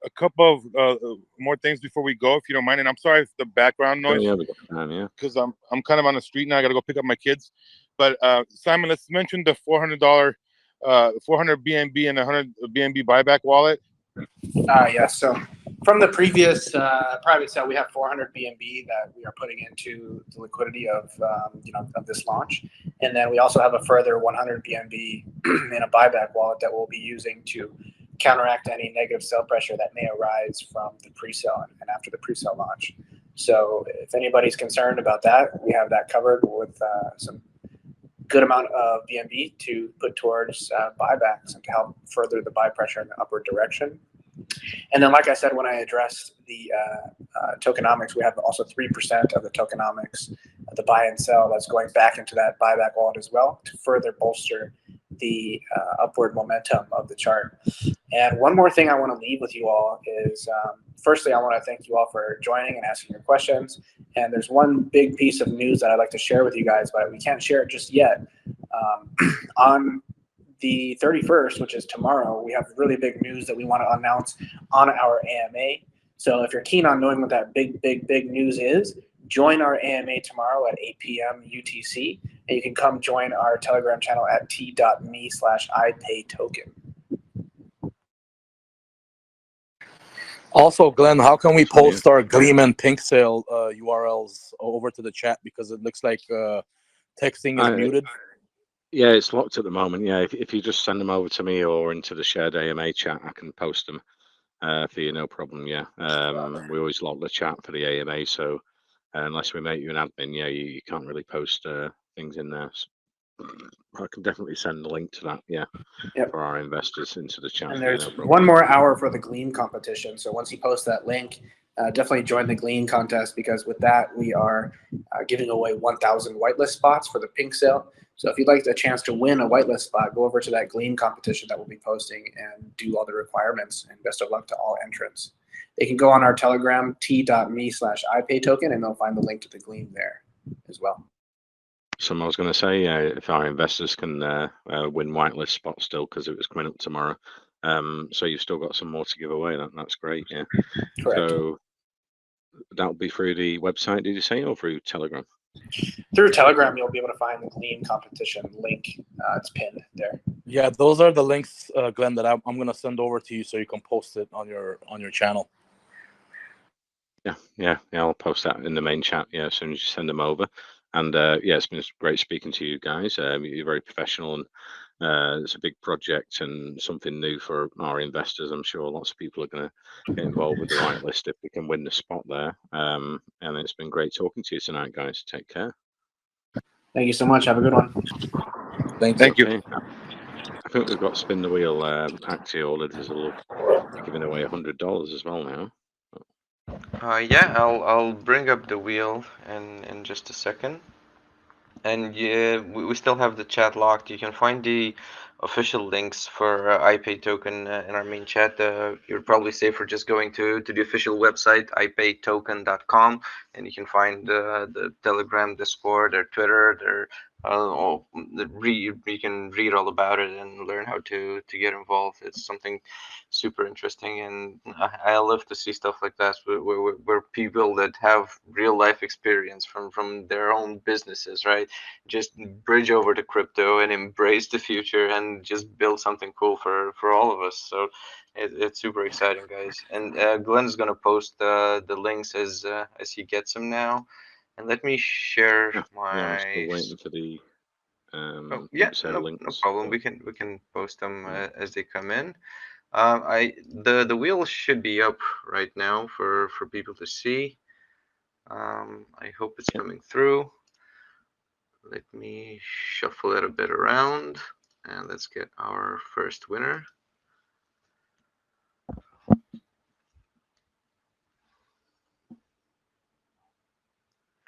a couple of more things before we go, if you don't mind. And I'm sorry for the background noise. Yeah, we got time, because I'm kind of on the street now. I got to go pick up my kids. But Simon, let's mention the $400 BNB and 100 BNB buyback wallet. So from the previous private sale, we have 400 BNB that we are putting into the liquidity of of this launch, and then we also have a further 100 BNB in a buyback wallet that we'll be using to counteract any negative sell pressure that may arise from the pre-sale and after the pre-sale launch. So if anybody's concerned about that, we have that covered with some good amount of BNB to put towards buybacks and to help further the buy pressure in the upward direction. And then, like I said, when I addressed the tokenomics, we have also 3% of the tokenomics, the buy and sell, that's going back into that buyback wallet as well to further bolster the upward momentum of the chart. And one more thing I want to leave with you all is firstly, I want to thank you all for joining and asking your questions. And there's one big piece of news that I'd like to share with you guys, but we can't share it just yet. On the 31st, which is tomorrow, we have really big news that we want to announce on our AMA. So if you're keen on knowing what that big news is, join our AMA tomorrow at 8 p.m. UTC, and you can come join our Telegram channel at t.me/iPayToken. Also, Glenn, how can we post our Gleam and Pinksale URLs over to the chat, because it looks like texting is muted? Yeah, it's locked at the moment. Yeah, if you just send them over to me or into the shared AMA chat, I can post them for you, no problem. Yeah, we always lock the chat for the AMA, so unless we make you an admin, yeah, you can't really post things in there. So I can definitely send the link to that. Yeah, for our investors into the chat. And there's one more hour for the Gleam competition. So once you post that link, definitely join the Gleam contest, because with that we are giving away 1,000 whitelist spots for the Pinksale. So if you'd like a chance to win a whitelist spot, go over to that Gleam competition that we'll be posting and do all the requirements. And best of luck to all entrants. They can go on our Telegram t.me/iPayToken, and they'll find the link to the Gleam there as well. So I was going to say, if our investors can win whitelist spots still, because it was coming up tomorrow. So you've still got some more to give away. That's great. Yeah. Correct. So that'll be through the website, did you say, or through Telegram? Through Telegram, you'll be able to find the Gleam competition link. It's pinned there. Yeah, those are the links, Glenn, that I'm going to send over to you so you can post it on your channel. Yeah, I'll post that in the main chat. Yeah, as soon as you send them over. And yeah, it's been great speaking to you guys. You're very professional, and it's a big project and something new for our investors. I'm sure lots of people are going to get involved with the whitelist if we can win the spot there. And it's been great talking to you tonight, guys. Take care. Thank you so much. Have a good one. Thank you. I think we've got Spin the Wheel actually ordered as giving away $100 as well now. Yeah, I'll bring up the wheel in just a second. And yeah, we still have the chat locked. You can find the official links for iPay token in our main chat. You're probably safer just going to the official website, ipaytoken.com, and you can find the Telegram, Discord, their Twitter, you can read all about it and learn how to get involved. It's something super interesting, and I love to see stuff like that where people that have real life experience from their own businesses, right, just bridge over to crypto and embrace the future and just build something cool for all of us. So it's super exciting, guys. And Glenn's gonna post the links as he gets them now. And let me share my. Yeah, I'm still waiting for the no links. problem. We can post them as they come in. The wheel should be up right now for people to see. I hope it's coming through. Let me shuffle it a bit around, and let's get our first winner.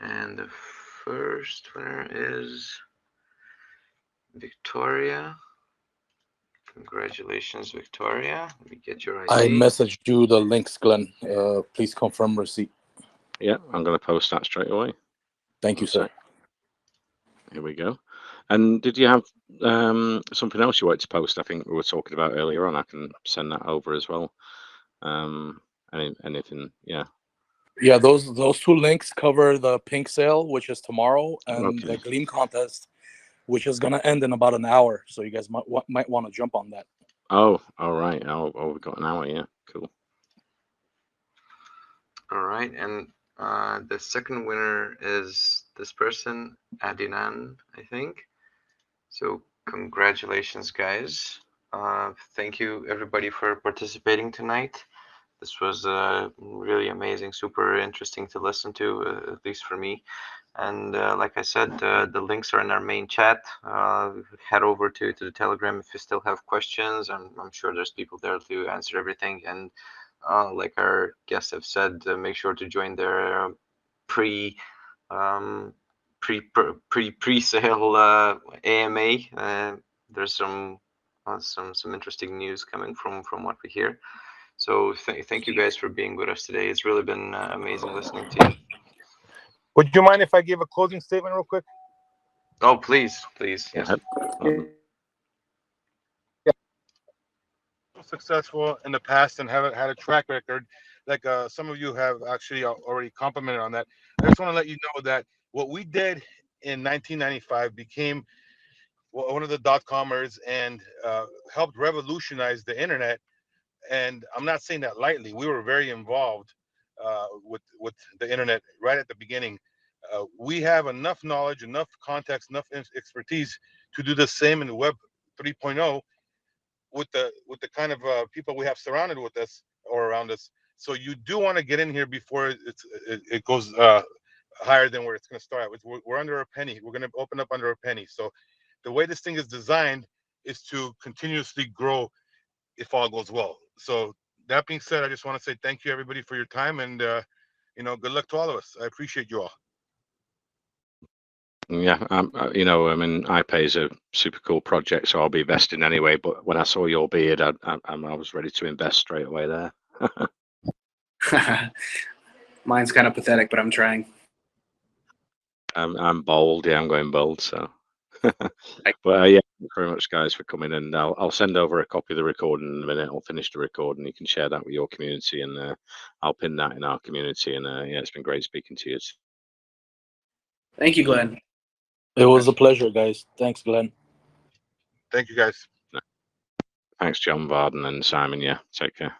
And the first winner is Victoria. Congratulations, Victoria. Let me get your ID. I messaged you the links, Glenn. Please confirm receipt. Yeah, I'm going to post that straight away. Thank you, sir. Here we go. And did you have something else you wanted to post? I think we were talking about earlier on. I can send that over as well. Anything, yeah. Yeah, those two links cover the Pinksale, which is tomorrow, and the Gleam contest, which is going to end in about an hour. So you guys might want to jump on that. Oh, all right. Oh, we've got an hour. Yeah, cool. All right, and the second winner is this person, Adinan, I think. So congratulations, guys. Thank you, everybody, for participating tonight. This was really amazing, super interesting to listen to, at least for me. And like I said, the links are in our main chat. Head over to the Telegram if you still have questions. I'm sure there's people there to answer everything. And like our guests have said, make sure to join their pre-sale AMA. There's some interesting news coming from what we hear. So thank you guys for being with us today. It's really been amazing listening to you. Would you mind if I give a closing statement real quick? Oh, please, yes. Go ahead. Successful in the past and haven't had a track record, like some of you have actually already complimented on that. I just want to let you know that what we did in 1995 became one of the dot-commers and helped revolutionize the internet. And I'm not saying that lightly. We were very involved with the internet right at the beginning. We have enough knowledge, enough context, enough expertise to do the same in Web 3.0 with the kind of people we have surrounded with us or around us. So you do want to get in here before it goes higher than where it's going to start. We're under a penny. We're going to open up under a penny. So the way this thing is designed is to continuously grow if all goes well. So that being said, I just want to say thank you everybody for your time, and good luck to all of us. I appreciate you all. Yeah, iPay is a super cool project, so I'll be investing anyway. But when I saw your beard, I was ready to invest straight away there. Mine's kind of pathetic, but I'm trying. I'm bold. Yeah, I'm going bold. So, but yeah, thank you very much, guys, for coming. And I'll send over a copy of the recording in a minute. I'll finish the recording. You can share that with your community, and I'll pin that in our community. And yeah, it's been great speaking to you. Thank you, Glenn. It was a pleasure, guys. Thanks, Glenn. Thank you, guys. Thanks, John, Varden, and Simon. Yeah, take care.